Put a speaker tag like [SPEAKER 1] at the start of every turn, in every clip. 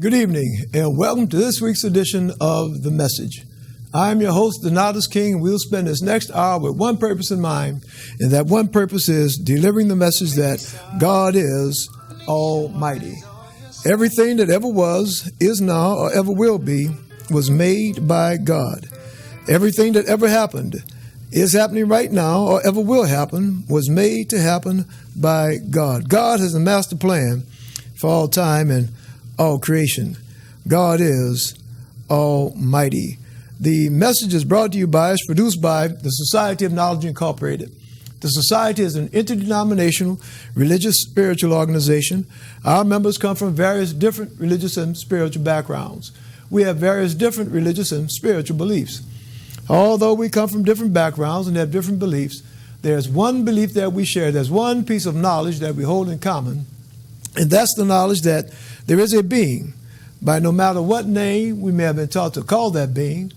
[SPEAKER 1] Good evening, and welcome to this week's edition of The Message. I'm your host, Donatus King, and we'll spend this next hour with one purpose in mind, and that one purpose is delivering the message that God is Almighty. Everything that ever was, is now, or ever will be, was made by God. Everything that ever happened, is happening right now, or ever will happen, was made to happen by God. God has a master plan for all time and all creation. God is Almighty. The message is brought to you by, is produced by the Society of Knowledge Incorporated. The Society is an interdenominational religious spiritual organization. Our members come from various different religious and spiritual backgrounds. We have various different religious and spiritual beliefs. Although we come from different backgrounds and have different beliefs, there's one belief that we share. There's one piece of knowledge that we hold in common, and that's the knowledge that there is a being, by no matter what name we may have been taught to call that being,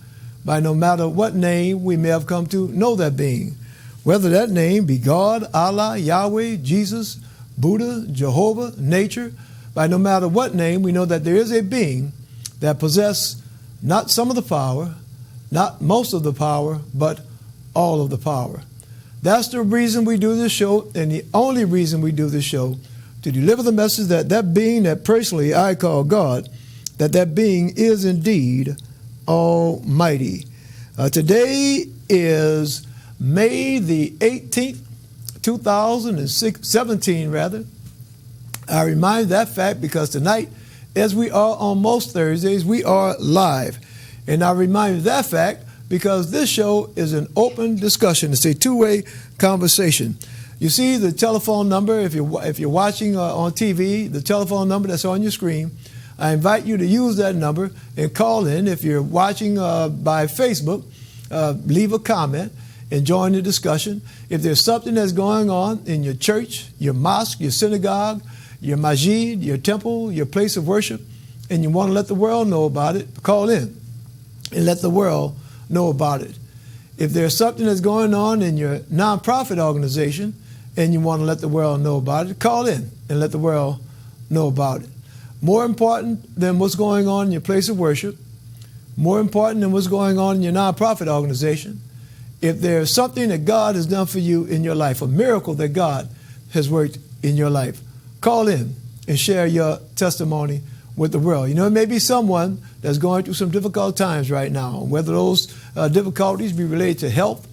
[SPEAKER 1] by no matter what name we may have come to know that being, whether that name be God, Allah, Yahweh, Jesus, Buddha, Jehovah, nature, by no matter what name, we know that there is a being that possesses not some of the power, not most of the power, but all of the power. That's the reason we do this show, and the only reason we do this show, to deliver the message that that being that personally I call God, that being is indeed Almighty. Today is May the 18th, 2017 rather. I remind that fact because tonight, as we are on most Thursdays, we are live. And I remind you that fact because this show is an open discussion. It's a two-way conversation. You see the telephone number, if you're watching on TV, the telephone number that's on your screen. I invite you to use that number and call in. If you're watching by Facebook, leave a comment and join the discussion. If there's something that's going on in your church, your mosque, your synagogue, your masjid, your temple, your place of worship, and you want to let the world know about it, call in and let the world know about it. If there's something that's going on in your nonprofit organization and you want to let the world know about it, call in and let the world know about it. More important than what's going on in your place of worship, more important than what's going on in your nonprofit organization, if there's something that God has done for you in your life, a miracle that God has worked in your life, call in and share your testimony with the world. You know, it may be someone that's going through some difficult times right now, whether those difficulties be related to health,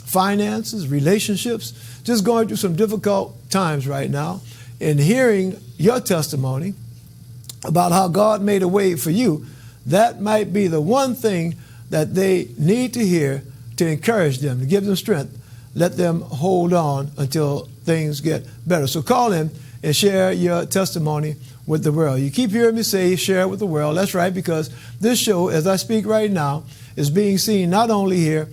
[SPEAKER 1] finances, relationships, just going through some difficult times right now, and hearing your testimony about how God made a way for you, that might be the one thing that they need to hear to encourage them, to give them strength, let them hold on until things get better. So call in and share your testimony with the world. You keep hearing me say share it with the world. That's right, because this show, as I speak right now, is being seen not only here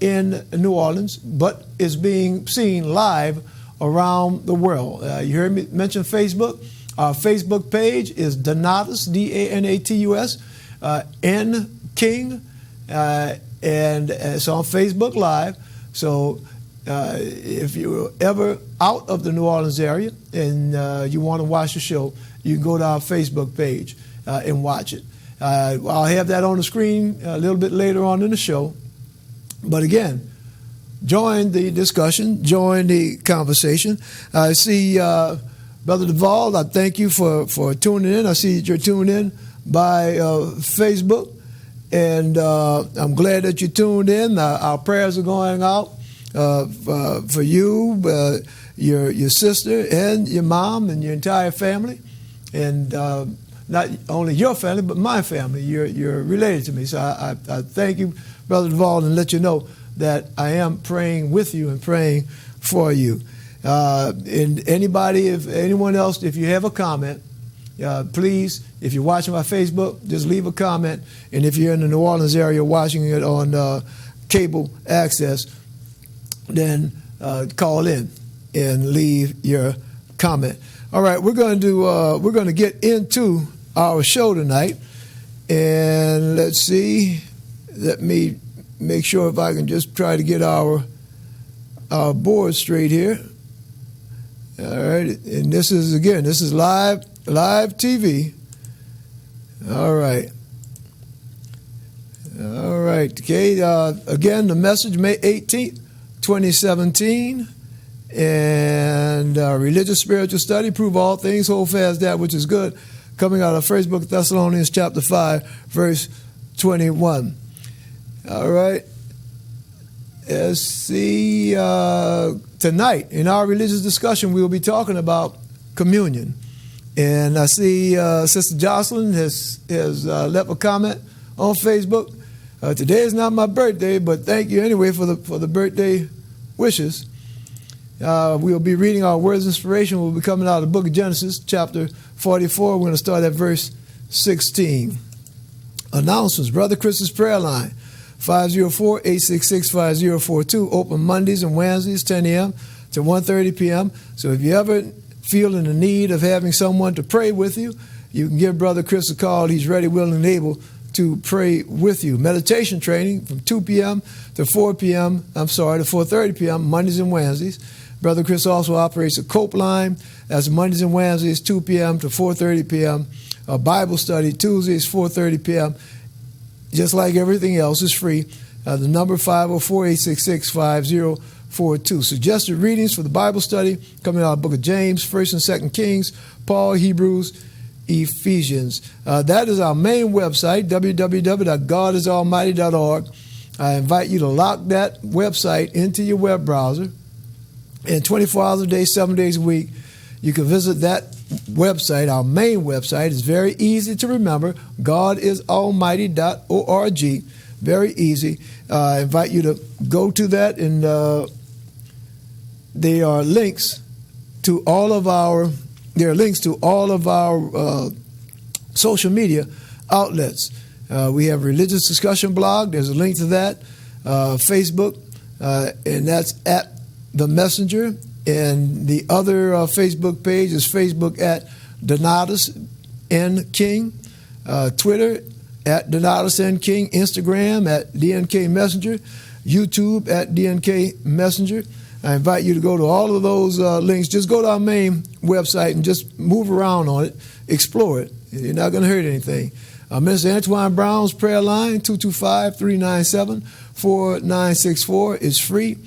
[SPEAKER 1] in New Orleans, but is being seen live around the world. You heard me mention Facebook. Our Facebook page is Donatus, Danatus, N King, and it's on Facebook Live. So if you're ever out of the New Orleans area and you want to watch the show, you can go to our Facebook page and watch it. I'll have that on the screen a little bit later on in the show. But again, join the discussion, join the conversation. I see Brother Duvall, I thank you for tuning in. I see that you're tuned in by Facebook, and I'm glad that you tuned in. Our prayers are going out for you, your sister, and your mom, and your entire family, and not only your family, but my family. You're related to me, so I thank you, Brother Duvall, and let you know that I am praying with you and praying for you. And anybody, if anyone else, if you have a comment, please, if you're watching by Facebook, just leave a comment. And if you're in the New Orleans area watching it on cable access, then call in and leave your comment. All right, we're going to get into our show tonight, and let's see. Let me make sure if I can just try to get our board straight here. All right, and this is live TV. All right. All right. Okay. Again, the message, May 18th, 2017. And religious spiritual study, prove all things, hold fast that which is good. Coming out of First Book of Thessalonians, chapter 5, verse 21. All right. Let's see. Tonight, in our religious discussion, we will be talking about communion. And I see Sister Jocelyn has left a comment on Facebook. Today is not my birthday, but thank you anyway for the birthday wishes. We'll be reading our words of inspiration. We'll be coming out of the book of Genesis, chapter 44. We're going to start at verse 16. Announcements. Brother Chris's prayer line, 504-866-5042. Open Mondays and Wednesdays, 10 a.m. to 1:30 p.m. So if you ever feel in the need of having someone to pray with you, you can give Brother Chris a call. He's ready, willing, and able to pray with you. Meditation training from 2 p.m. to 4:30 p.m. Mondays and Wednesdays. Brother Chris also operates a COPE line. That's Mondays and Wednesdays, 2 p.m. to 4:30 p.m. A Bible study, Tuesdays, 4:30 p.m. Just like everything else, is free. The number 504-866-5042. Suggested readings for the Bible study coming out of the book of James, 1st and 2nd Kings, Paul, Hebrews, Ephesians. That is our main website, www.godisalmighty.org. I invite you to lock that website into your web browser. And 24 hours a day, 7 days a week, you can visit that website. Our main website is very easy to remember, godisalmighty.org. Very easy. I invite you to go to that, and there are links to all of our social media outlets. We have a religious discussion blog. There's a link to that. Facebook, and that's at The Messenger. And the other Facebook page is Facebook at Donatus N. King. Twitter at Donatus N. King. Instagram at DNK Messenger. YouTube at DNK Messenger. I invite you to go to all of those links. Just go to our main website and just move around on it. Explore it. You're not going to hurt anything. Minister Antoine Brown's prayer line, 225-397-4964, is free.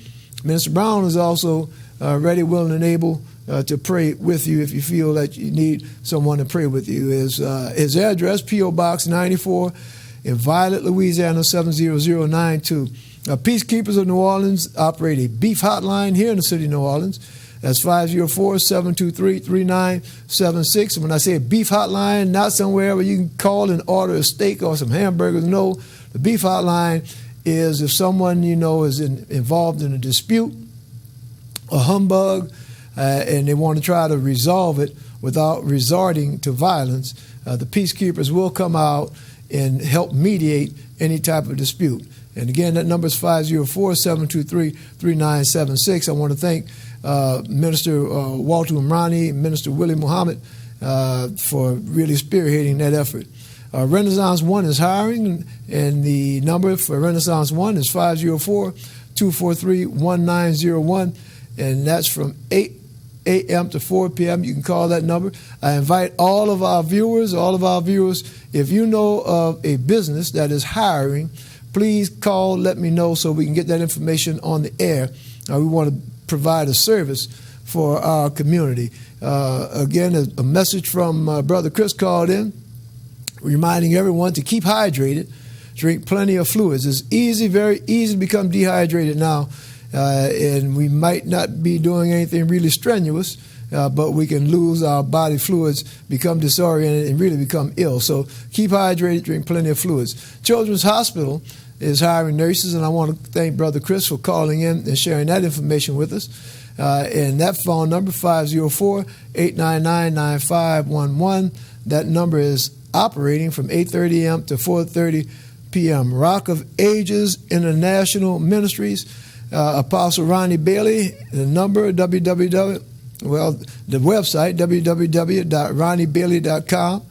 [SPEAKER 1] Minister Brown is also ready, willing, and able to pray with you if you feel that you need someone to pray with you. His address, P.O. Box 94 in Violet, Louisiana, 70092. Peacekeepers of New Orleans operate a beef hotline here in the city of New Orleans. That's 504-723-3976. And when I say a beef hotline, not somewhere where you can call and order a steak or some hamburgers. No, the beef hotline is if someone you know is involved in a dispute, a humbug, and they want to try to resolve it without resorting to violence, the peacekeepers will come out and help mediate any type of dispute. And again, that number is 504-723-3976. I want to thank Minister Walter Umrani and Minister Willie Muhammad for really spearheading that effort. Renaissance One is hiring, and the number for Renaissance One is 504-243-1901, and that's from 8 a.m. to 4 p.m. You can call that number. I invite all of our viewers, if you know of a business that is hiring, please call, let me know so we can get that information on the air. We want to provide a service for our community. Again, a message from Brother Chris called in, reminding everyone to keep hydrated, drink plenty of fluids. It's easy, very easy to become dehydrated now, and we might not be doing anything really strenuous, but we can lose our body fluids, become disoriented, and really become ill. So keep hydrated, drink plenty of fluids. Children's Hospital is hiring nurses, and I want to thank Brother Chris for calling in and sharing that information with us. And that phone number, 504-899-9511. That number is operating from 8:30 a.m. to 4:30 p.m. Rock of Ages International Ministries, Apostle Ronnie Bailey. The number, the website, www.ronniebailey.com.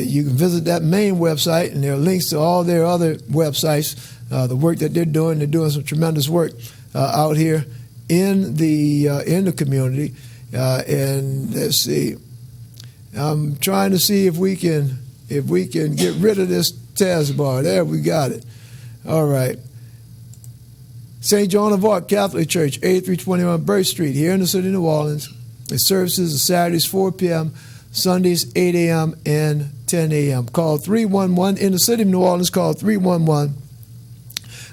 [SPEAKER 1] You can visit that main website, and there are links to all their other websites, the work that they're doing. They're doing some tremendous work out here in the community. And let's see, I'm trying to see if we can if we can get rid of this taskbar. There, we got it. All right. St. Joan of Arc Catholic Church, 8321 Birch Street, here in the city of New Orleans. The services are Saturdays 4 p.m., Sundays 8 a.m. and 10 a.m. Call 311 in the city of New Orleans. Call 311,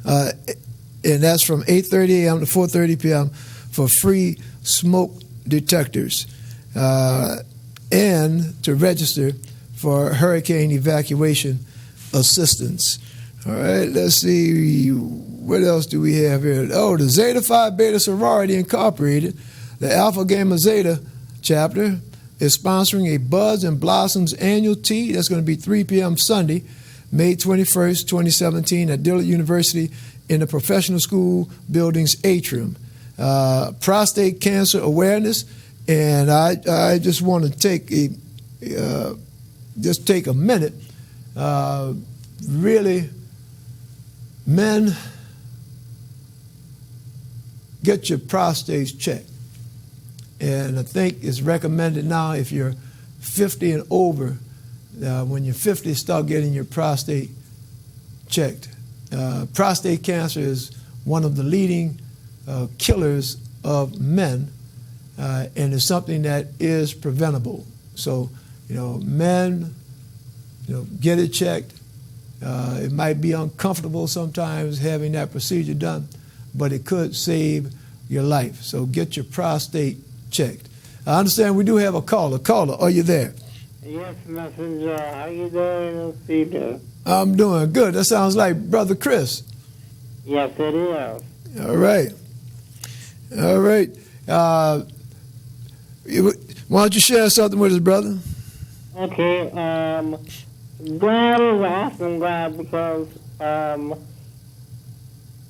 [SPEAKER 1] and that's from 8:30 a.m. to 4:30 p.m. for free smoke detectors and to register for hurricane evacuation assistance. All right, let's see, what else do we have here? Oh, the Zeta Phi Beta Sorority Incorporated, the Alpha Gamma Zeta chapter, is sponsoring a Buds and Blossoms annual tea. That's going to be 3 p.m. Sunday, May 21st, 2017 at Dillard University in the Professional School Building's atrium. Prostate cancer awareness, and I just want to take a minute. Really, men, get your prostates checked. And I think it's recommended now if you're 50 and over, when you're 50, start getting your prostate checked. Prostate cancer is one of the leading killers of men, and it's something that is preventable. So, men, get it checked. It might be uncomfortable sometimes having that procedure done, but it could save your life. So get your prostate checked. I understand we do have a caller. Caller, are you there?
[SPEAKER 2] Yes, Messenger. How you doing, Peter?
[SPEAKER 1] I'm doing good. That sounds like Brother Chris.
[SPEAKER 2] Yes, it is.
[SPEAKER 1] All right. All right. Why don't you share something with us, brother?
[SPEAKER 2] Okay. God is an awesome God because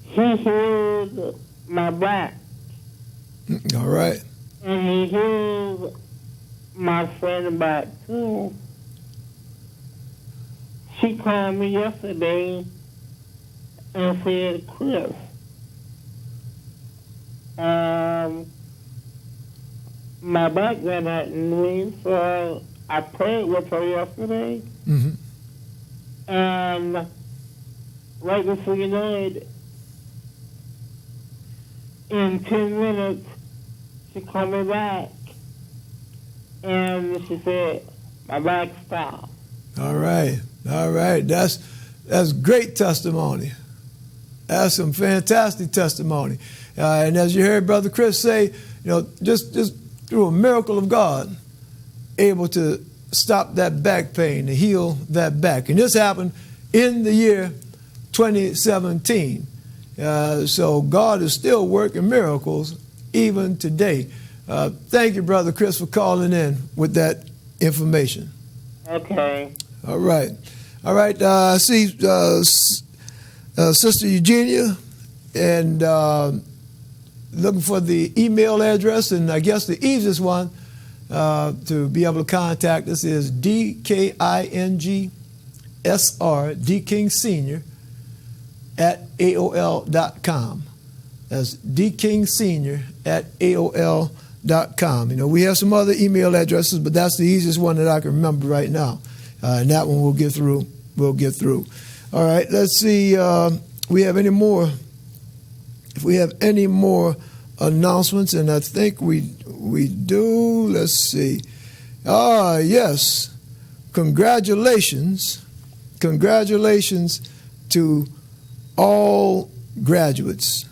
[SPEAKER 2] He healed my back.
[SPEAKER 1] All right.
[SPEAKER 2] And He healed my friend back too. She called me yesterday and said, Chris, my back got hurting me, so I prayed with her yesterday.
[SPEAKER 1] Mm-hmm.
[SPEAKER 2] And right before you know it, in 10 minutes, she called me back, and she said, my back stopped.
[SPEAKER 1] All right. All right. That's great testimony. That's some fantastic testimony. And as you heard Brother Chris say, just through a miracle of God, able to stop that back pain, to heal that back. And this happened in the year 2017. So God is still working miracles even today. Thank you, Brother Chris, for calling in with that information.
[SPEAKER 2] Okay.
[SPEAKER 1] All right. All right. I see Sister Eugenia and looking for the email address, and I guess the easiest one to be able to contact us is DKINGSR, DKing Senior, at AOL.com. That's DKing Senior at AOL.com. We have some other email addresses, but that's the easiest one that I can remember right now. And that one we'll get through. All right, let's see. We have any more? If we have any more announcements, and I think we do. Let's see. Yes. Congratulations to all graduates.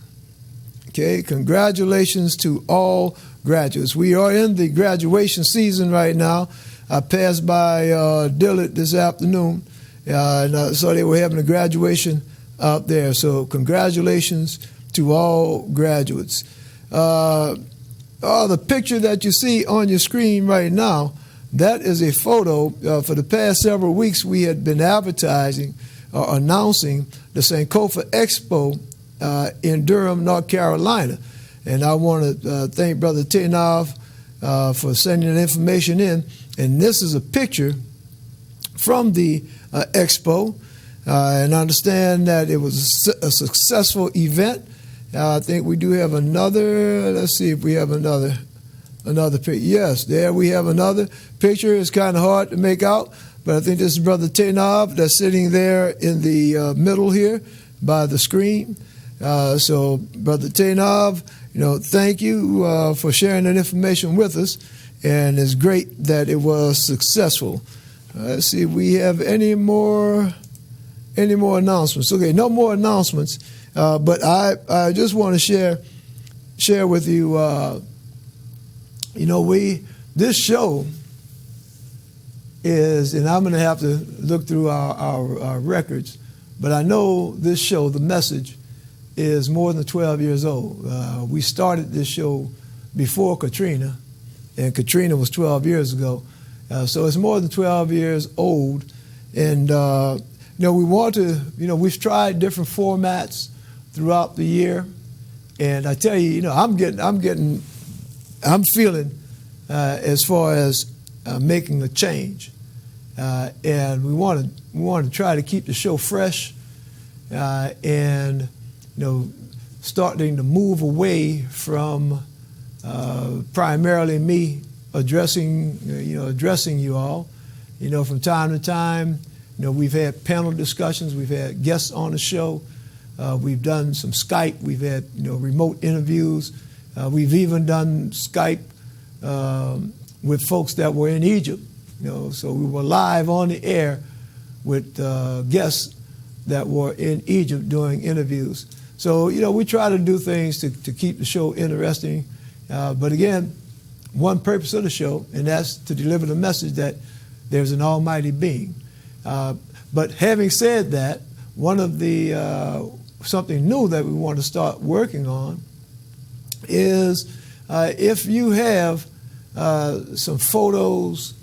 [SPEAKER 1] Okay, congratulations to all graduates. We are in the graduation season right now. I passed by Dillard this afternoon, and I saw they were having a graduation out there. So congratulations to all graduates. The picture that you see on your screen right now, that is a photo. For the past several weeks, we had been advertising or announcing the Sankofa Expo in Durham, North Carolina. And I want to thank Brother Tenov for sending the information in. And this is a picture from the expo. And I understand that it was a successful event. I think we do have another. Let's see if we have another picture. Yes, there we have another picture. It's kind of hard to make out, but I think this is Brother Tenov that's sitting there in the middle here by the screen. So, Brother Tenov, thank you for sharing that information with us, and it's great that it was successful. Let's see if we have any more announcements. Okay, no more announcements, but I just want to share with you. This show is, and I'm going to have to look through our records, but I know this show, the message, is more than 12 years old. We started this show before Katrina, and Katrina was 12 years ago. So it's more than 12 years old. And, we want to, we've tried different formats throughout the year. And I tell you, I'm feeling as far as making a change. And we want to try to keep the show fresh and, starting to move away from primarily me addressing you all. From time to time, we've had panel discussions, we've had guests on the show, we've done some Skype, we've had remote interviews, we've even done Skype with folks that were in Egypt. So we were live on the air with guests that were in Egypt doing interviews. So we try to do things to keep the show interesting, but again, one purpose of the show, and that's to deliver the message that there's an almighty being. But having said that, one of the something new that we want to start working on is if you have some photos,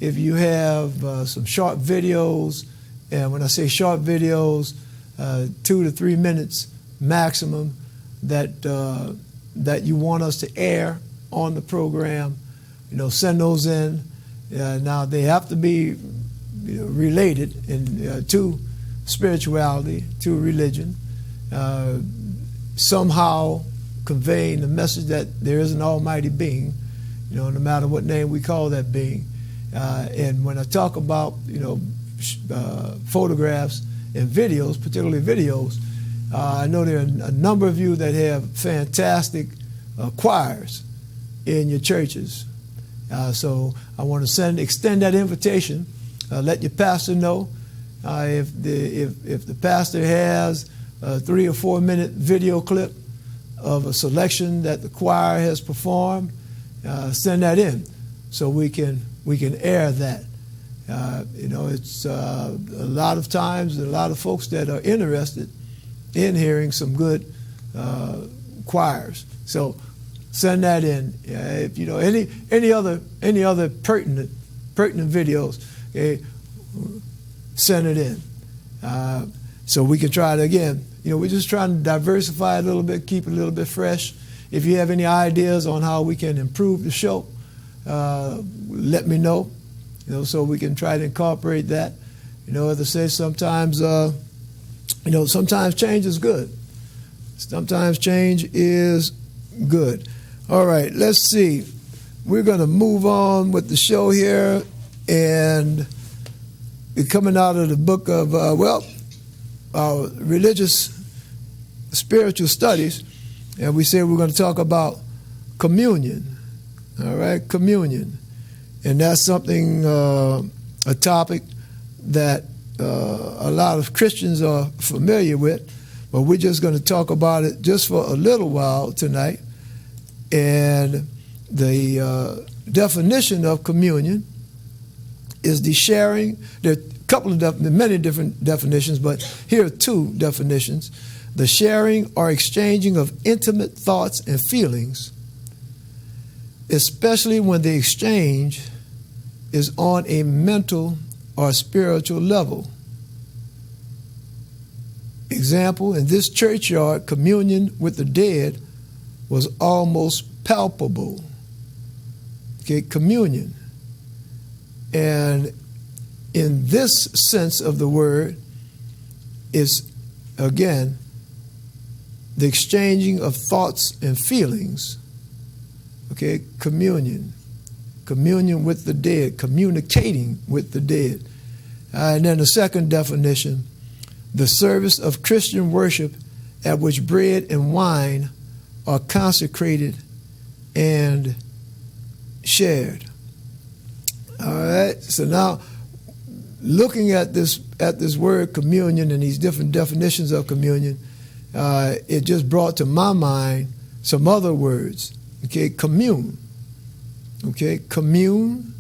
[SPEAKER 1] if you have some short videos, and when I say short videos, 2 to 3 minutes maximum, that you want us to air on the program, send those in. Now they have to be related to spirituality, to religion, somehow conveying the message that there is an almighty being, no matter what name we call that being. And when I talk about photographs and videos, particularly videos, I know there are a number of you that have fantastic choirs in your churches. So I want to extend that invitation. Let your pastor know if the pastor has a 3 or 4 minute video clip of a selection that the choir has performed. Send that in so we can air that. It's a lot of times a lot of folks that are interested in hearing some good choirs. So send that in. If any other pertinent videos, okay, send it in. So we can try it again. We're just trying to diversify a little bit, keep it a little bit fresh. If you have any ideas on how we can improve the show, let me know. So we can try to incorporate that. As I say, sometimes sometimes change is good. Sometimes change is good. All right, let's see. We're going to move on with the show here, and we're coming out of the book of, religious spiritual studies, and we said we're going to talk about communion. All right, communion. And that's something, a topic that a lot of Christians are familiar with, but we're just going to talk about it just for a little while tonight. And the definition of communion is the sharing. There are a couple of many different definitions, but here are 2 definitions. The sharing or exchanging of intimate thoughts and feelings, especially when the exchange is on a mental or spiritual level. Example, in this churchyard, communion with the dead was almost palpable. Okay, communion. And in this sense of the word is, again, the exchanging of thoughts and feelings. Okay, communion. Communion with the dead, communicating with the dead. And then the second definition, the service of Christian worship at which bread and wine are consecrated and shared. All right. So now, looking at this word communion and these different definitions of communion, it just brought to my mind some other words. Okay, commune. Okay, commune,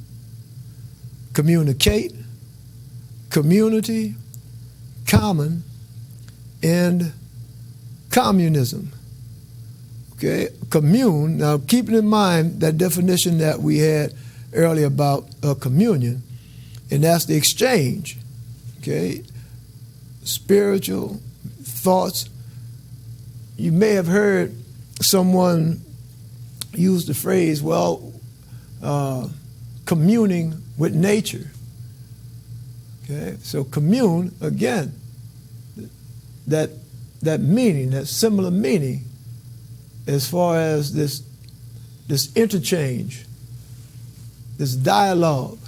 [SPEAKER 1] communicate, community, common, and communism. Okay, commune. Now, keeping in mind that definition that we had earlier about communion, and that's the exchange. Okay, spiritual thoughts. You may have heard someone use the phrase, well, communing with nature. Okay, so commune, again, that meaning, that similar meaning, as far as this interchange, this dialogue,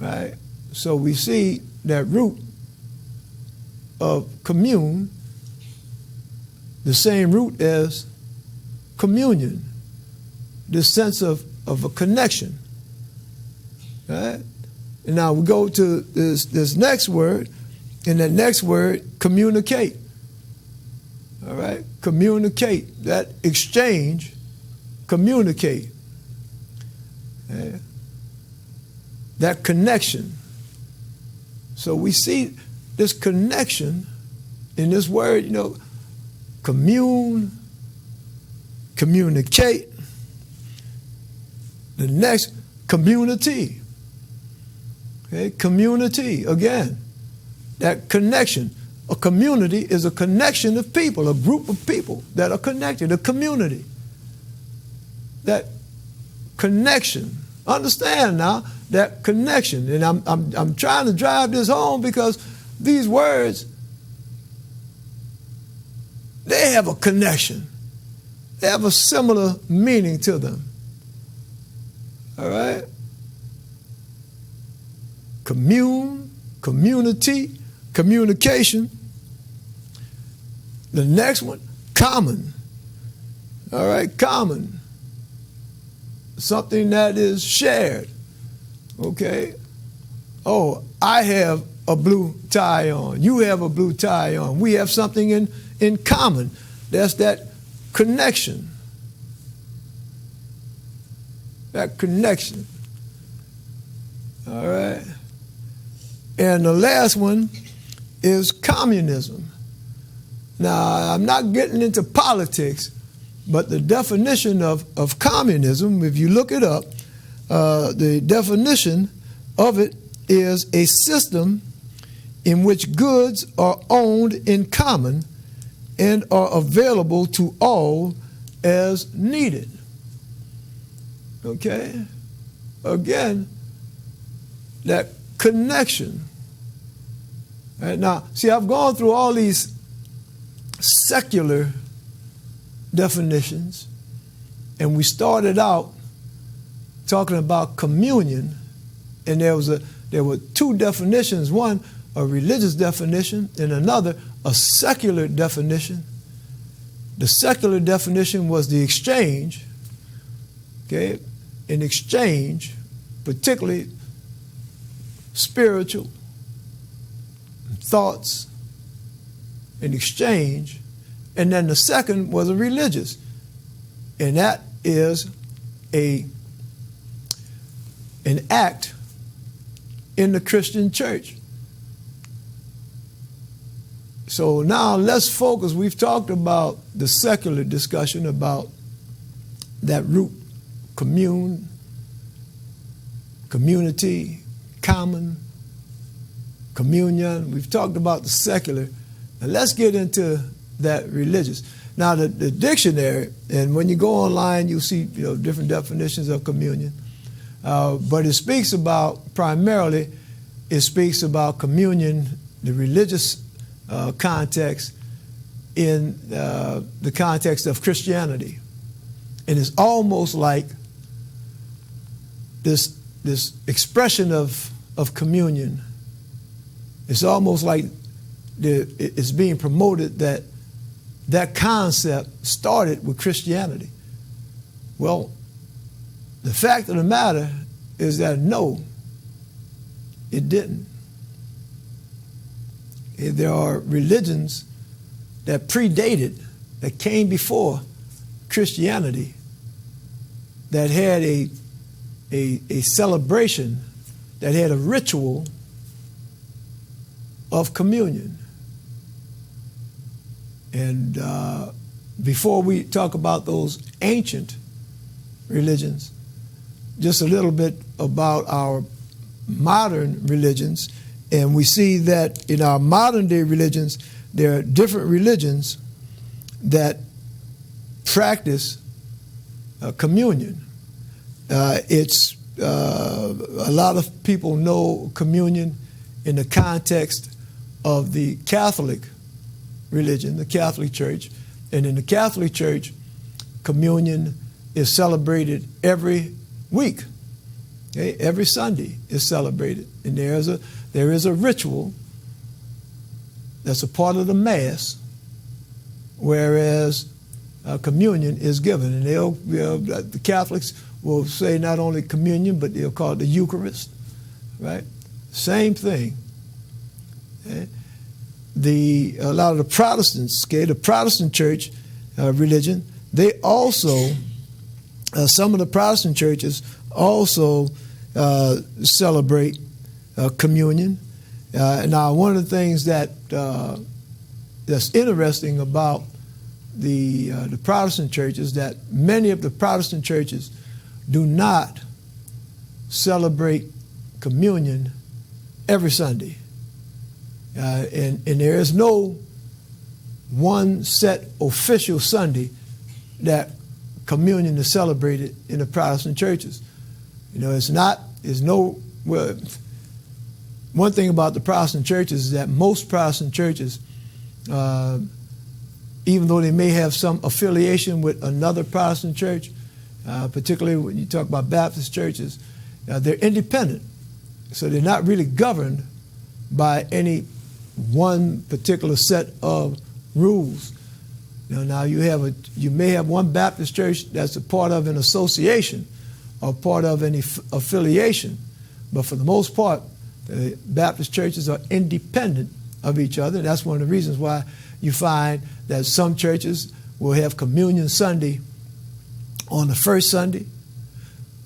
[SPEAKER 1] right? So we see that root of commune, the same root as communion, this sense of a connection, right? And now we go to this next word, and that next word, communicate. All right, communicate, that exchange, communicate. Okay? That connection. So we see this connection in this word, commune, communicate. The next, community. Okay, community, again, that connection. A community is a connection of people, a group of people that are connected, a community. That connection. Understand now that connection. And I'm trying to drive this home because these words, they have a connection. They have a similar meaning to them. All right? Commune, community, communication. The next one, common. All right, common. Something that is shared. Okay? Oh, I have a blue tie on. You have a blue tie on. We have something in common. That's that connection. That connection. All right? And the last one is communism. Now, I'm not getting into politics, but the definition of communism, if you look it up, the definition of it is a system in which goods are owned in common and are available to all as needed. Okay? Again, that connection. Right? Now, see, I've gone through all these secular definitions, and we started out talking about communion, and there were two definitions, one a religious definition and another a secular definition. The secular definition was the exchange, okay, in exchange, particularly spiritual thoughts in exchange. And then the second was a religious, and that is an act in the Christian church. So now let's focus. We've talked about the secular discussion about that root, commune, community, common, communion. We've talked about the secular. Now let's get into that religious. Now the dictionary, and when you go online, you'll see different definitions of communion. But it speaks about, primarily, it speaks about communion, the religious context, in the context of Christianity. And it's almost like this expression of of communion. It's almost like it's being promoted that that concept started with Christianity. Well, the fact of the matter is that no, it didn't. There are religions that predated, that came before Christianity, that had a celebration, that had a ritual of communion. And before we talk about those ancient religions, just a little bit about our modern religions. And we see that in our modern day religions, there are different religions that practice communion. It's a lot of people know communion in the context of the Catholic religion, the Catholic Church. And in the Catholic Church, communion is celebrated every week. Okay? Every Sunday is celebrated. And there is a ritual that's a part of the Mass, whereas communion is given. And the Catholics will say not only communion, but they'll call it the Eucharist, right? Same thing. Okay? A lot of the Protestants, okay, the Protestant church religion, they also, some of the Protestant churches also celebrate communion. Now, one of the things that's interesting about the Protestant churches, that many of the Protestant churches do not celebrate communion every Sunday. And there is no one set official Sunday that communion is celebrated in the Protestant churches. You know, one thing about the Protestant churches is that most Protestant churches, even though they may have some affiliation with another Protestant church, particularly when you talk about Baptist churches, they're independent. So they're not really governed by any one particular set of rules. You know, now you may have one Baptist church that's a part of an association or part of an affiliation, but for the most part, the Baptist churches are independent of each other. That's one of the reasons why you find that some churches will have Communion Sunday on the first Sunday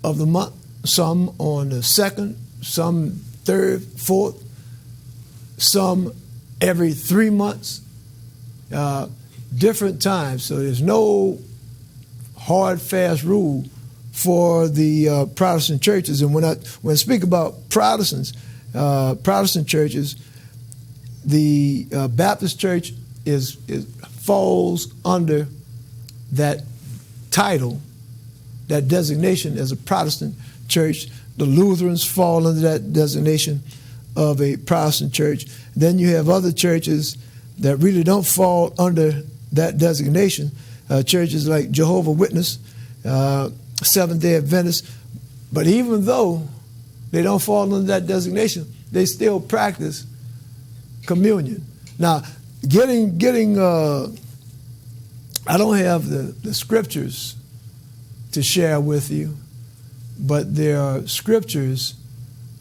[SPEAKER 1] of the month, some on the second, some third, fourth, some every 3 months, different times. So there's no hard, fast rule for the Protestant churches. And when I speak about Protestant churches, the Baptist church falls under that title, that designation as a Protestant church. The Lutherans fall under that designation of a Protestant church. Then you have other churches that really don't fall under that designation, churches like Jehovah's Witness, Seventh-day Adventists. But even though they don't fall under that designation, they still practice communion. Now, I don't have the scriptures to share with you, but there are scriptures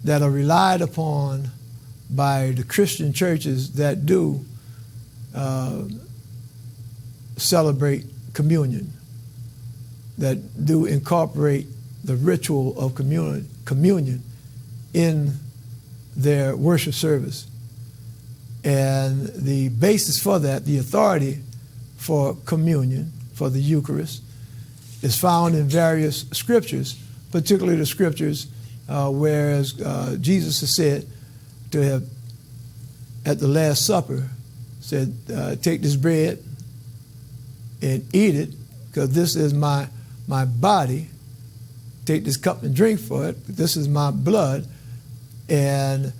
[SPEAKER 1] that are relied upon by the Christian churches that do celebrate communion, that do incorporate the ritual of communion in their worship service. And the basis for that, the authority for communion, for the Eucharist, is found in various scriptures, particularly the scriptures whereas Jesus has said to have, at the Last Supper, said, take this bread and eat it, because this is my body. Take this cup and drink for it. This is my blood. And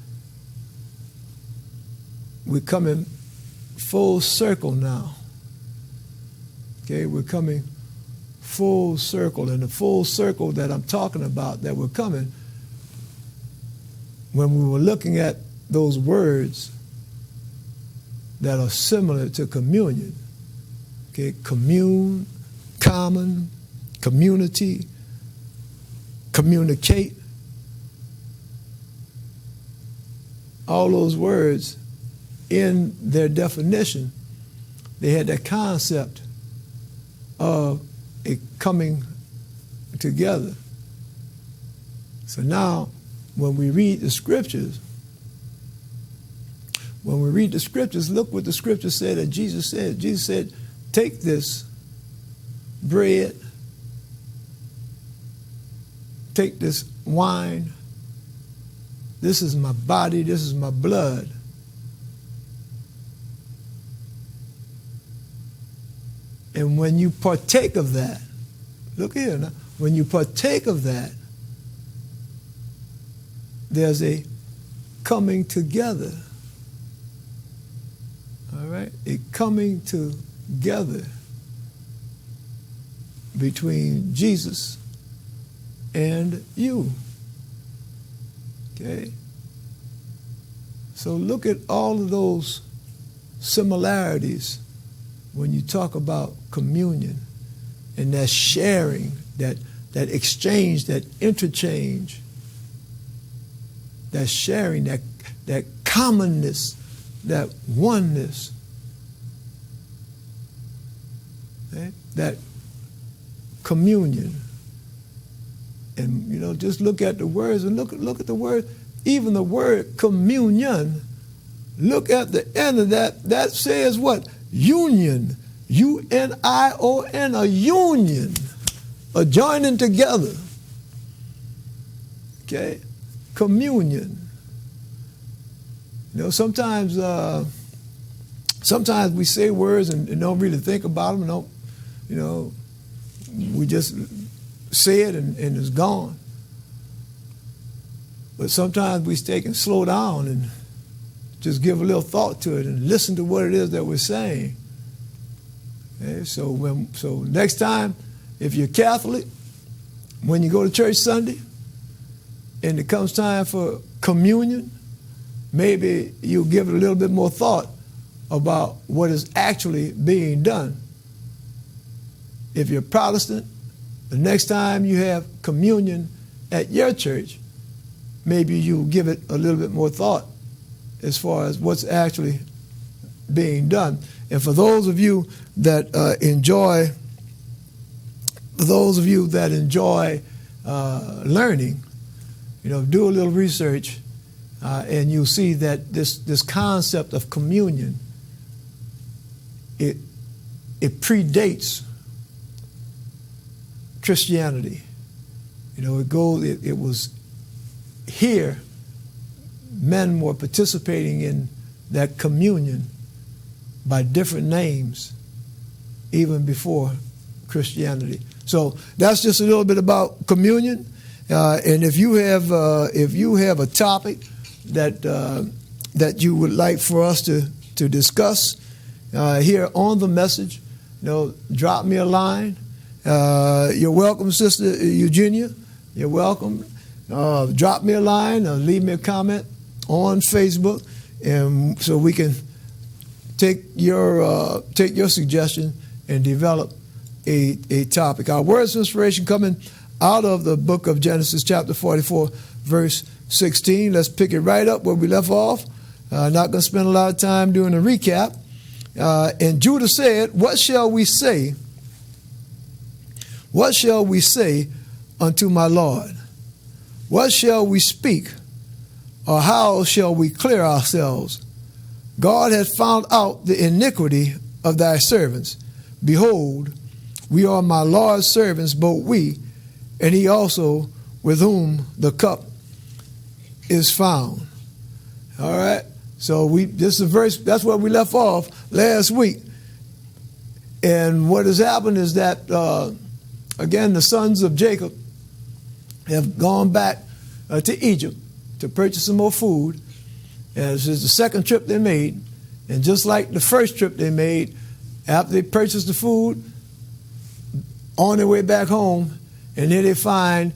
[SPEAKER 1] we're coming full circle now. Okay, we're coming full circle. And the full circle that I'm talking about, that we're coming, when we were looking at those words that are similar to communion, okay, commune, common, community, communicate, all those words in their definition, they had that concept of a coming together. So now, when we read the scriptures, look what the scripture said that Jesus said. Jesus said, take this bread, take this wine, this is my body, this is my blood. And when you partake of that, look here now, when you partake of that, there's a coming together. All right? A coming together between Jesus and you. Okay? So look at all of those similarities when you talk about communion and that sharing, that exchange, that interchange, that sharing, that commonness, that oneness, okay? That communion. And, just look at the words and look at the word, even the word communion, look at the end of that. That says what? Union. U-N-I-O-N, a union, a joining together. Okay? Communion. Sometimes we say words and don't really think about them. We just say it and it's gone. But sometimes we take and slow down and just give a little thought to it and listen to what it is that we're saying. Okay? So next time, if you're Catholic, when you go to church Sunday and it comes time for communion, maybe you'll give it a little bit more thought about what is actually being done. If you're Protestant, the next time you have communion at your church, maybe you'll give it a little bit more thought as far as what's actually being done. And for those of you that enjoy learning, do a little research, and you'll see that this concept of communion, it predates Christianity. It was here men were participating in that communion by different names even before Christianity. So that's just a little bit about communion. And if you have a topic that you would like for us to discuss here on the message, drop me a line. You're welcome, Sister Eugenia. You're welcome. Drop me a line or leave me a comment on Facebook, and so we can take your suggestion and develop a topic. Our words of inspiration coming out of the book of Genesis, chapter 44, verse 16. Let's pick it right up where we left off. Not going to spend a lot of time doing a recap. And Judah said, "What shall we say? What shall we say unto my Lord? What shall we speak? Or how shall we clear ourselves? God hath found out the iniquity of thy servants. Behold, we are my Lord's servants, both we, and he also with whom the cup is found." All right. So this is a verse, that's where we left off last week. And what has happened is that, again, the sons of Jacob have gone back to Egypt to purchase some more food. And this is the second trip they made. And just like the first trip they made, after they purchased the food, on their way back home, and then they find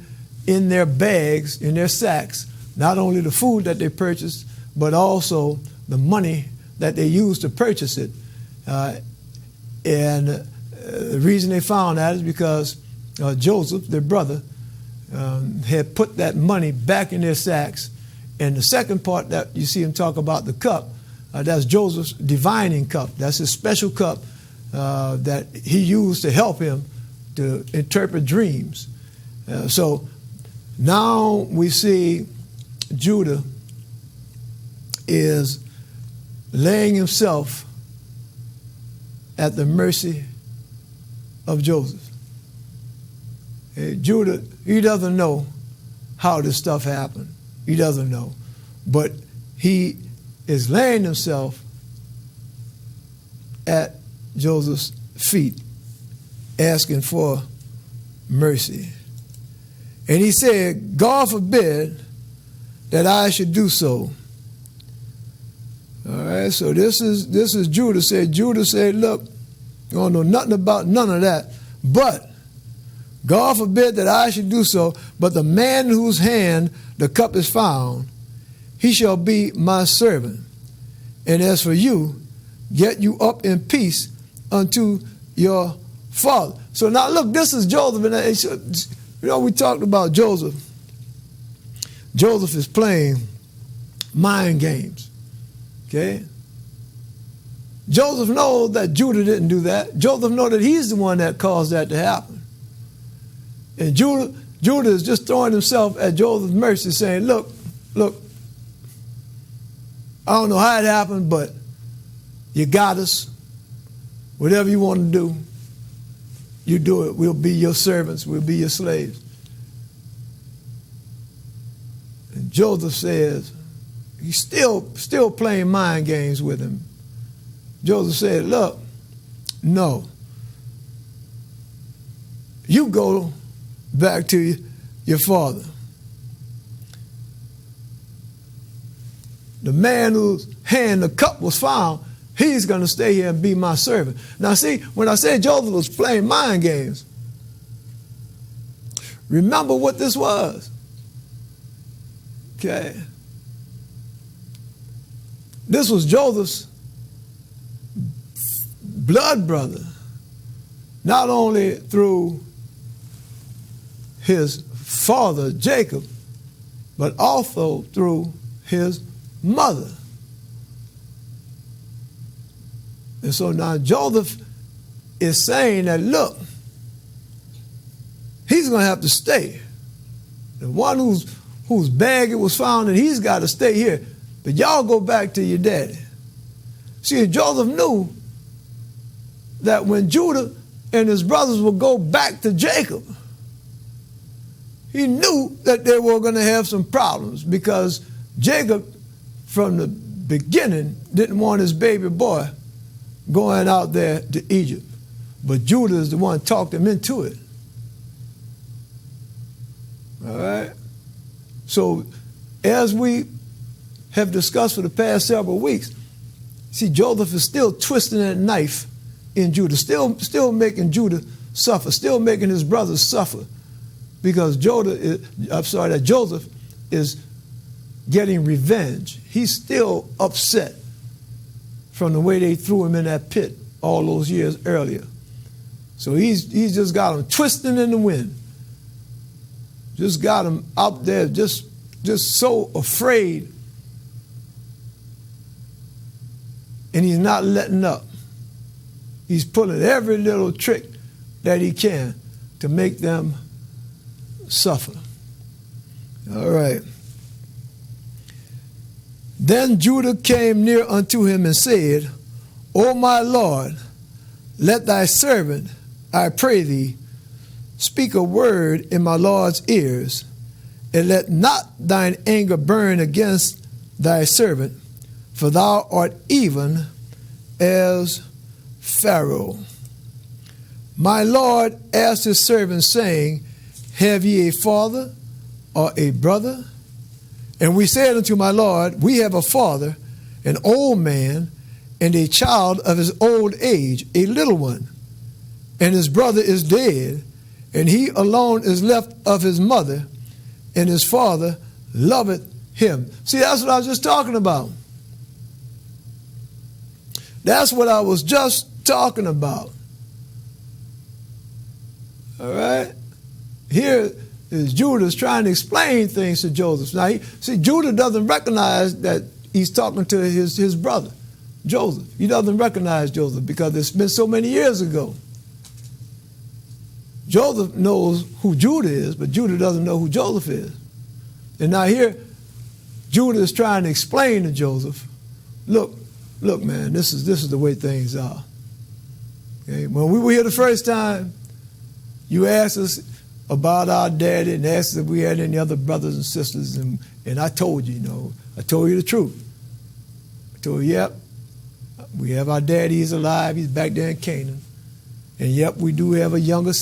[SPEAKER 1] in their bags, in their sacks, not only the food that they purchased, but also the money that they used to purchase it. And the reason they found that is because Joseph, their brother, had put that money back in their sacks. And the second part that you see him talk about, the cup, that's Joseph's divining cup. That's his special cup that he used to help him to interpret dreams. So now we see Judah is laying himself at the mercy of Joseph. Judah, he doesn't know how this stuff happened. He doesn't know. But he is laying himself at Joseph's feet, asking for mercy. And he said, God forbid that I should do so. All right, so this is Judah said. Judah said, look, I don't know nothing about none of that, but God forbid that I should do so, but the man in whose hand the cup is found, he shall be my servant. And as for you, get you up in peace unto your father. So now look, this is Joseph. And we talked about Joseph. Joseph is playing mind games. Okay? Joseph knows that Judah didn't do that. Joseph knows that he's the one that caused that to happen. And Judah is just throwing himself at Joseph's mercy, saying, look, I don't know how it happened, but you got us. Whatever you want to do, you do it. We'll be your servants. We'll be your slaves. And Joseph says, he's still playing mind games with him. Joseph said, look, no. You go back to your father. The man whose hand the cup was found, he's going to stay here and be my servant. Now see, when I said Joseph was playing mind games, remember what this was. Okay. This was Joseph's blood brother, not only through his father Jacob, but also through his mother. And so now Joseph is saying that, look, he's going to have to stay. The one whose bag it was found, and he's got to stay here. But y'all go back to your daddy. See, Joseph knew that when Judah and his brothers would go back to Jacob, he knew that they were going to have some problems, because Jacob, from the beginning, didn't want his baby boy going out there to Egypt. But Judah is the one who talked him into it. All right? So, as we have discussed for the past several weeks, see, Joseph is still twisting that knife in Judah, still making Judah suffer, still making his brothers suffer, because Joseph is getting revenge. He's still upset from the way they threw him in that pit all those years earlier. So he's just got him twisting in the wind. Just got him out there just so afraid. And he's not letting up. He's pulling every little trick that he can to make them suffer. All right. Then Judah came near unto him and said, O my Lord, let thy servant, I pray thee, speak a word in my Lord's ears, and let not thine anger burn against thy servant, for thou art even as Pharaoh. My Lord asked his servant, saying, Have ye a father or a brother? And we said unto my Lord, We have a father, an old man, and a child of his old age, a little one. And his brother is dead, and he alone is left of his mother, and his father loveth him. See, that's what I was just talking about. That's what I was just talking about. All right? Here is Judah's trying to explain things to Joseph. Now, Judah doesn't recognize that he's talking to his brother, Joseph. He doesn't recognize Joseph because it's been so many years ago. Joseph knows who Judah is, but Judah doesn't know who Joseph is. And now here, Judah is trying to explain to Joseph, look, man, this is the way things are. Okay? When we were here the first time, you asked us about our daddy and asked us if we had any other brothers and sisters, and I told you, I told you the truth. I told you, yep, we have our daddy, he's alive, he's back there in Canaan. And yep, we do have a younger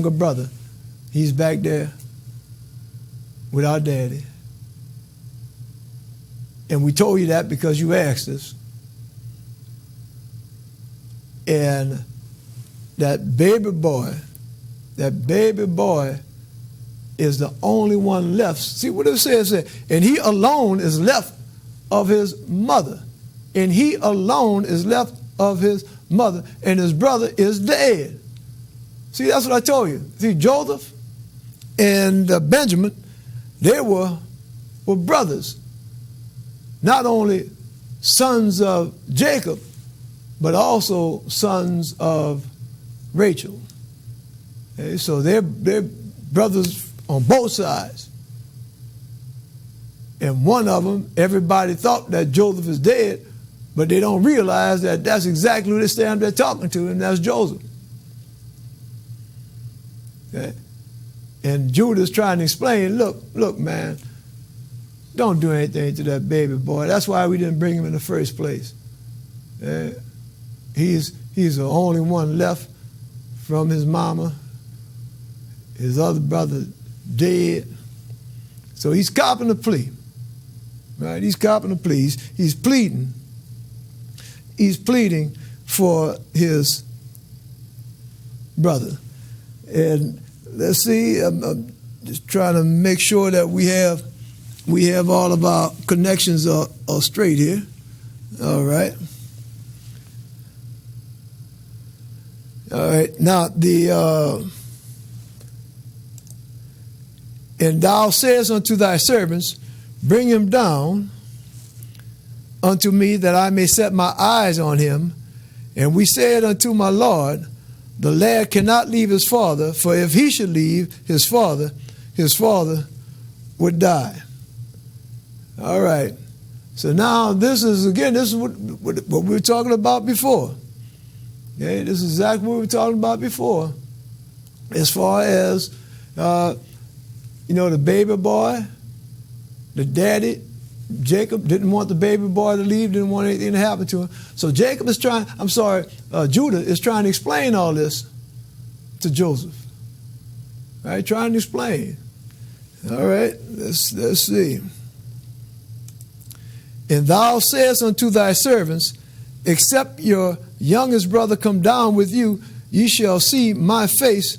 [SPEAKER 1] brother. He's back there with our daddy. And we told you that because you asked us. And that baby boy is the only one left. See what it says there? And he alone is left of his mother. And he alone is left of his mother. And his brother is dead. See, that's what I told you. See, Joseph and Benjamin, they were brothers. Not only sons of Jacob, but also sons of Rachel. Okay, so they're brothers on both sides. And one of them, everybody thought that Joseph is dead, but they don't realize that that's exactly who they're talking to, and that's Joseph. Okay? And Judah's trying to explain, look, man, don't do anything to that baby boy. That's why we didn't bring him in the first place. He's the only one left from his mama. His other brother dead. So he's copping a plea. Right? He's copping a plea. He's pleading. He's pleading for his brother. And let's see, I'm just trying to make sure that we have all of our connections are straight here. All right. All right. Now, and thou sayest unto thy servants, bring him down unto me that I may set my eyes on him. And we said unto my Lord, the lad cannot leave his father, for if he should leave his father would die. All right. So now this is what we were talking about before. Okay, this is exactly what we were talking about before. As far as, the baby boy, the daddy, Jacob didn't want the baby boy to leave, didn't want anything to happen to him. So Judah is trying to explain all this to Joseph. All right, trying to explain. All right, let's see. And thou sayest unto thy servants, except your youngest brother come down with you, ye shall see my face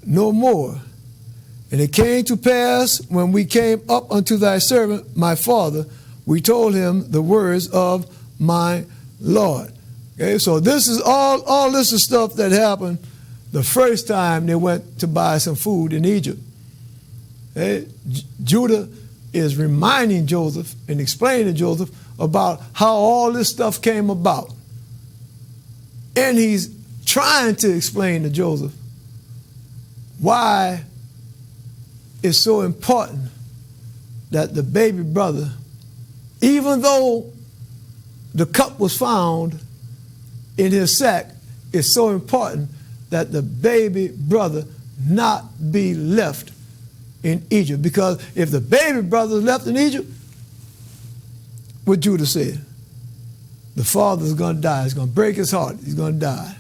[SPEAKER 1] no more. And it came to pass, when we came up unto thy servant, my father, we told him the words of my Lord. Okay, so this is all this is stuff that happened the first time they went to buy some food in Egypt. Okay? Judah is reminding Joseph and explaining to Joseph about how all this stuff came about. And he's trying to explain to Joseph why it's so important that the baby brother, even though the cup was found in his sack, it's so important that the baby brother not be left in Egypt. Because if the baby brother is left in Egypt, what Judah said, the father's going to die. It's going to break his heart. He's going to die.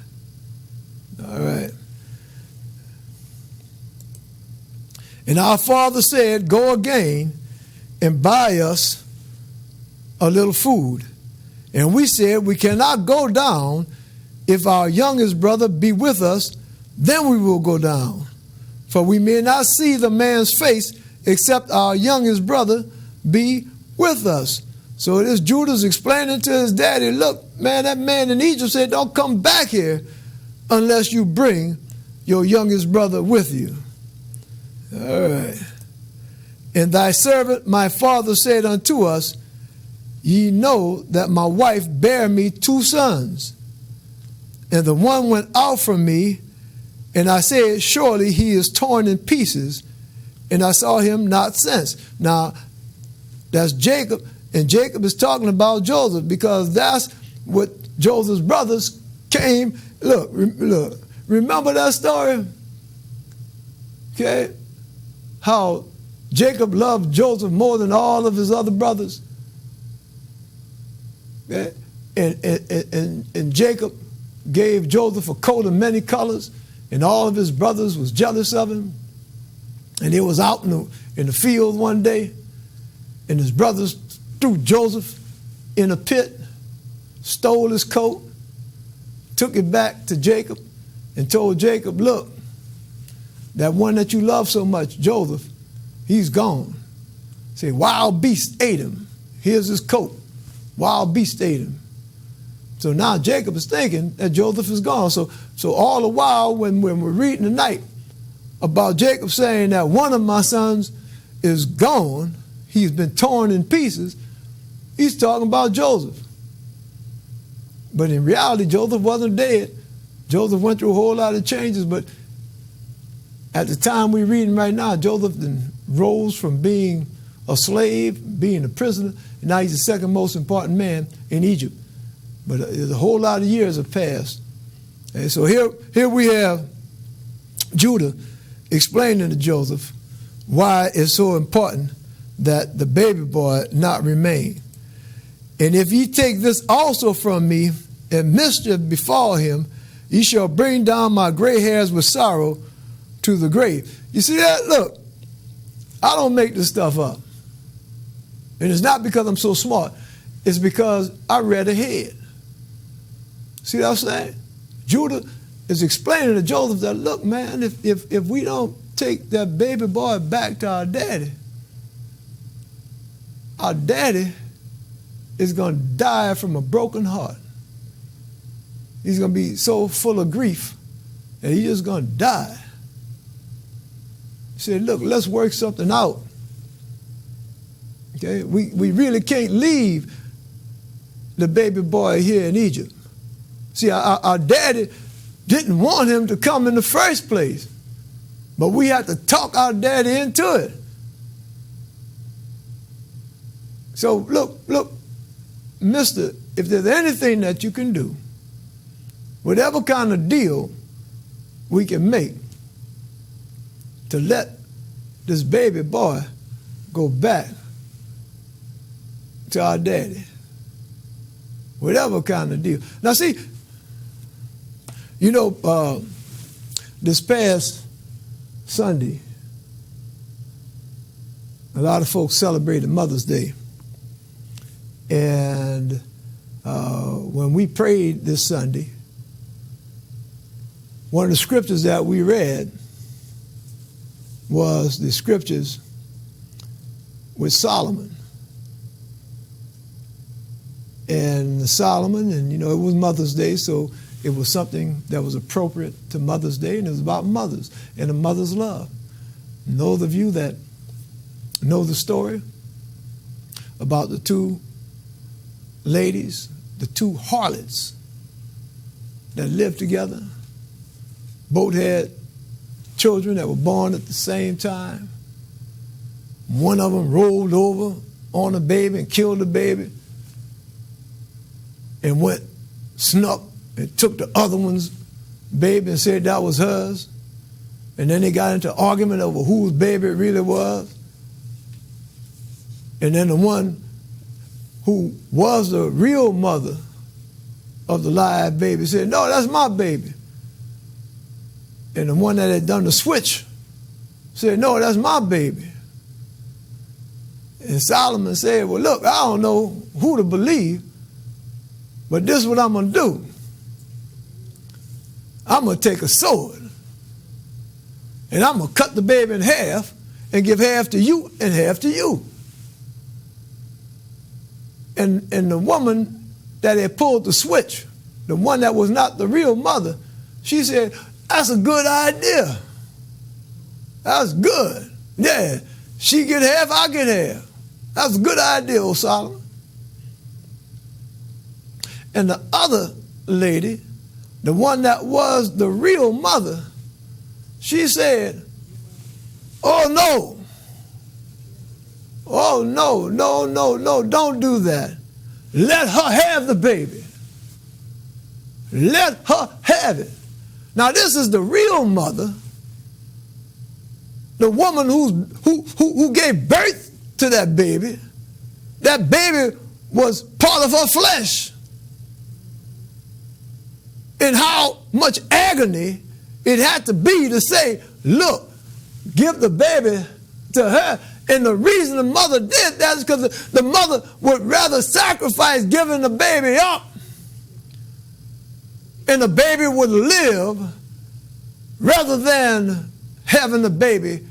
[SPEAKER 1] All right. And our father said, go again and buy us a little food. And we said, we cannot go down. If our youngest brother be with us, then we will go down. For we may not see the man's face except our youngest brother be with us. So this Judah's explaining to his daddy, look, man, that man in Egypt said, don't come back here unless you bring your youngest brother with you. All right. And thy servant, my father, said unto us, ye know that my wife bare me 2 sons. And the one went out from me, and I said, surely he is torn in pieces, and I saw him not since. Now, that's Jacob, and Jacob is talking about Joseph, because that's what Joseph's brothers came. Look, remember that story? Okay? How Jacob loved Joseph more than all of his other brothers. Okay? And Jacob gave Joseph a coat of many colors, and all of his brothers was jealous of him. And he was out in the field one day, and his brothers threw Joseph in a pit, stole his coat, took it back to Jacob, and told Jacob, look, that one that you love so much, Joseph, he's gone. Say, wild beast ate him. Here's his coat. Wild beast ate him. So now Jacob is thinking that Joseph is gone. So all the while when we're reading tonight about Jacob saying that one of my sons is gone, he's been torn in pieces, he's talking about Joseph. But in reality, Joseph wasn't dead. Joseph went through a whole lot of changes, but at the time we're reading right now, Joseph then rose from being a slave, being a prisoner, and now he's the second most important man in Egypt. But a whole lot of years have passed. And so here we have Judah explaining to Joseph why it's so important that the baby boy not remain. And if ye take this also from me, and mischief befall him, ye shall bring down my gray hairs with sorrow to the grave. You see that? Look, I don't make this stuff up. And it's not because I'm so smart. It's because I read ahead. See what I'm saying? Judah is explaining to Joseph that, look, man, if we don't take that baby boy back to our daddy is going to die from a broken heart. He's going to be so full of grief that he's just going to die. He said, look, let's work something out. Okay? We really can't leave the baby boy here in Egypt. See, our daddy didn't want him to come in the first place, but we had to talk our daddy into it. So look, mister, if there's anything that you can do, whatever kind of deal we can make to let this baby boy go back to our daddy, whatever kind of deal. Now see, you know, this past Sunday, a lot of folks celebrated Mother's Day. And when we prayed this Sunday, one of the scriptures that we read was the scriptures with Solomon. And Solomon, and you know, it was Mother's Day, so it was something that was appropriate to Mother's Day, and it was about mothers and a mother's love. And those of you that know the story about the 2 ladies, the 2 harlots that lived together, both had children that were born at the same time. One of them rolled over on a baby and killed the baby and went, snuck and took the other one's baby and said that was hers. And then they got into an argument over whose baby it really was. And then the one who was the real mother of the live baby said, no, that's my baby. And the one that had done the switch said, no, that's my baby. And Solomon said, well, look, I don't know who to believe, but this is what I'm going to do. I'm going to take a sword, and I'm going to cut the baby in half and give half to you and half to you. And the woman that had pulled the switch, the one that was not the real mother, she said, that's a good idea. That's good. Yeah, she get half, I get half. That's a good idea, old Solomon. And the other lady, the one that was the real mother, she said, oh no. Oh no, no, no, no, don't do that. Let her have the baby. Let her have it. Now this is the real mother, the woman who gave birth to that baby. That baby was part of her flesh. And how much agony it had to be to say, look, give the baby to her. And the reason the mother did that is because the mother would rather sacrifice giving the baby up, and the baby would live, rather than having the baby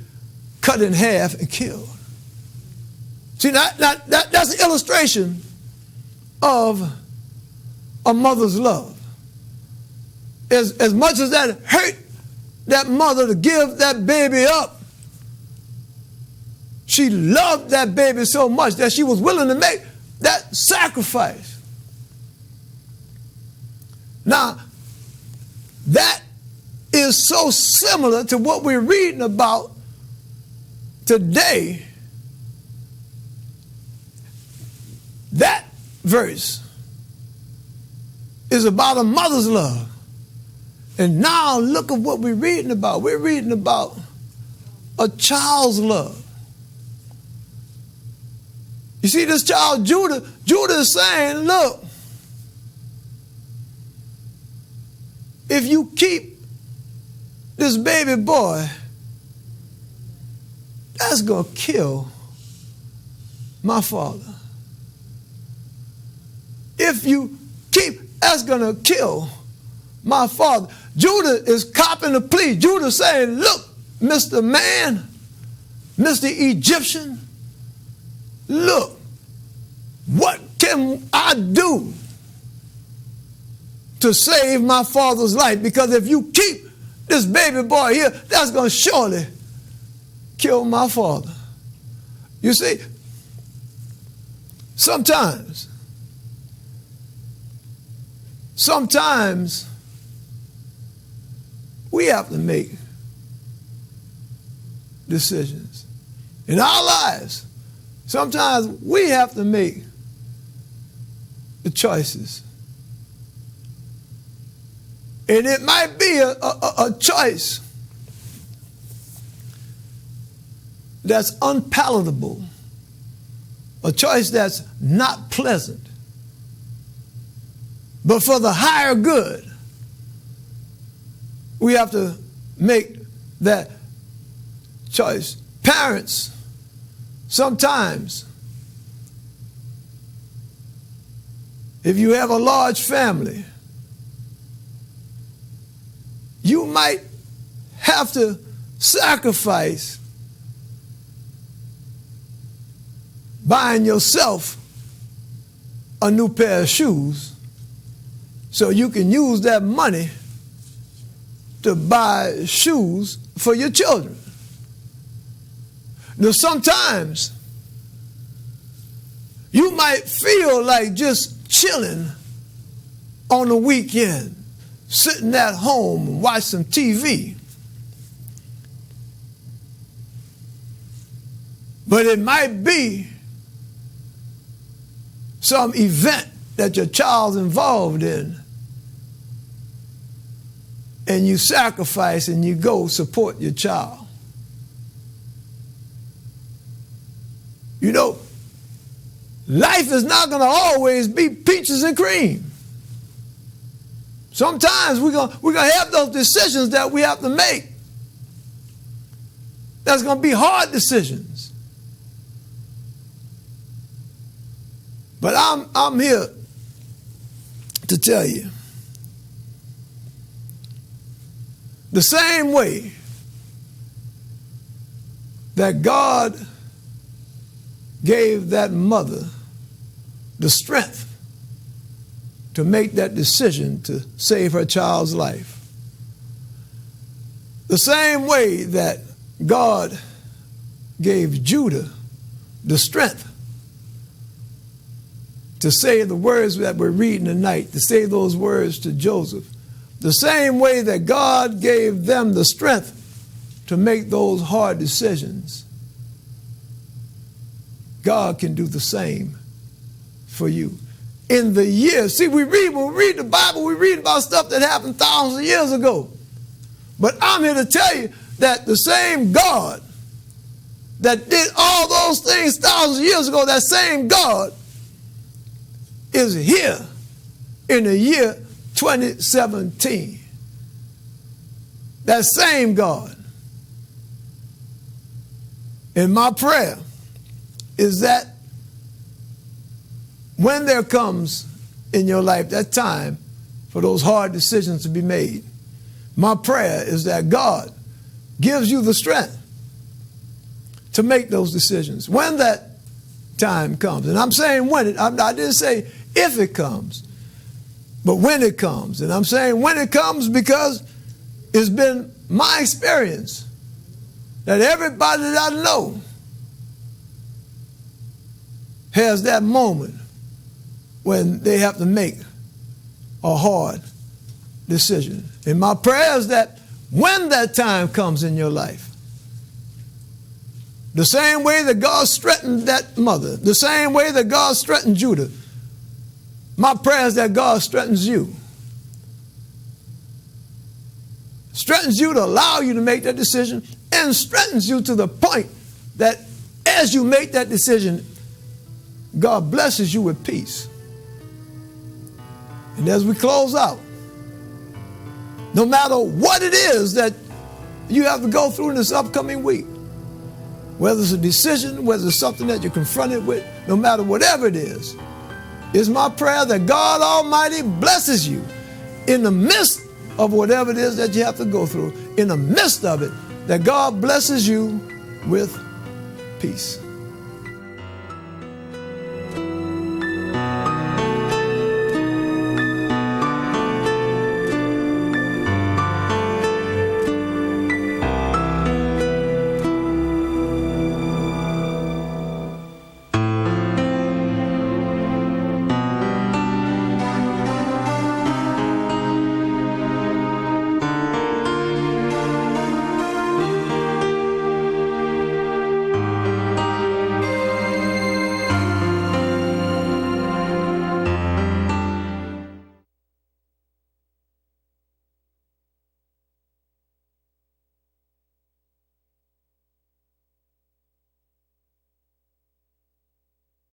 [SPEAKER 1] cut in half and killed. See, that's an illustration of a mother's love. As much as that hurt that mother to give that baby up, she loved that baby so much that she was willing to make that sacrifice. Now, that is so similar to what we're reading about today. That verse is about a mother's love. And now look at what we're reading about. We're reading about a child's love. You see this child, Judah is saying, look, if you keep this baby boy, that's going to kill my father. If you keep, that's going to kill my father. Judah is copping a plea. Judah saying, look, Mr. Man, Mr. Egyptian, look, what can I do to save my father's life? Because if you keep this baby boy here, that's going to surely kill my father. You see, sometimes we have to make decisions in our lives. Sometimes we have to make the choices. And it might be a choice that's unpalatable, a choice that's not pleasant. But for the higher good, we have to make that choice. Parents, sometimes, if you have a large family, you might have to sacrifice buying yourself a new pair of shoes so you can use that money to buy shoes for your children. Now, sometimes you might feel like just chilling on the weekend, sitting at home and watch some TV. But it might be some event that your child's involved in, and you sacrifice and you go support your child. You know, life is not going to always be peaches and cream. Sometimes we're going to have those decisions that we have to make. That's going to be hard decisions. But I'm here to tell you, the same way that God gave that mother the strength to make that decision to save her child's life. The same way that God gave Judah the strength to say the words that we're reading tonight, to say those words to Joseph, the same way that God gave them the strength to make those hard decisions, God can do the same for you. In the years, see, when we read the Bible, we read about stuff that happened thousands of years ago. But I'm here to tell you that the same God that did all those things thousands of years ago, that same God is here in the year 2017. That same God. And my prayer is that when there comes in your life that time for those hard decisions to be made, my prayer is that God gives you the strength to make those decisions when that time comes. And I'm saying when I didn't say if it comes, but when it comes. And I'm saying when it comes because it's been my experience that everybody that I know has that moment when they have to make a hard decision. And my prayer is that when that time comes in your life, the same way that God strengthened that mother, the same way that God strengthened Judah, my prayer is that God strengthens you. Strengthens you to allow you to make that decision, and strengthens you to the point that as you make that decision, God blesses you with peace. And as we close out, no matter what it is that you have to go through in this upcoming week, whether it's a decision, whether it's something that you're confronted with, no matter whatever it is, it's my prayer that God Almighty blesses you in the midst of whatever it is that you have to go through. In the midst of it, that God blesses you with peace.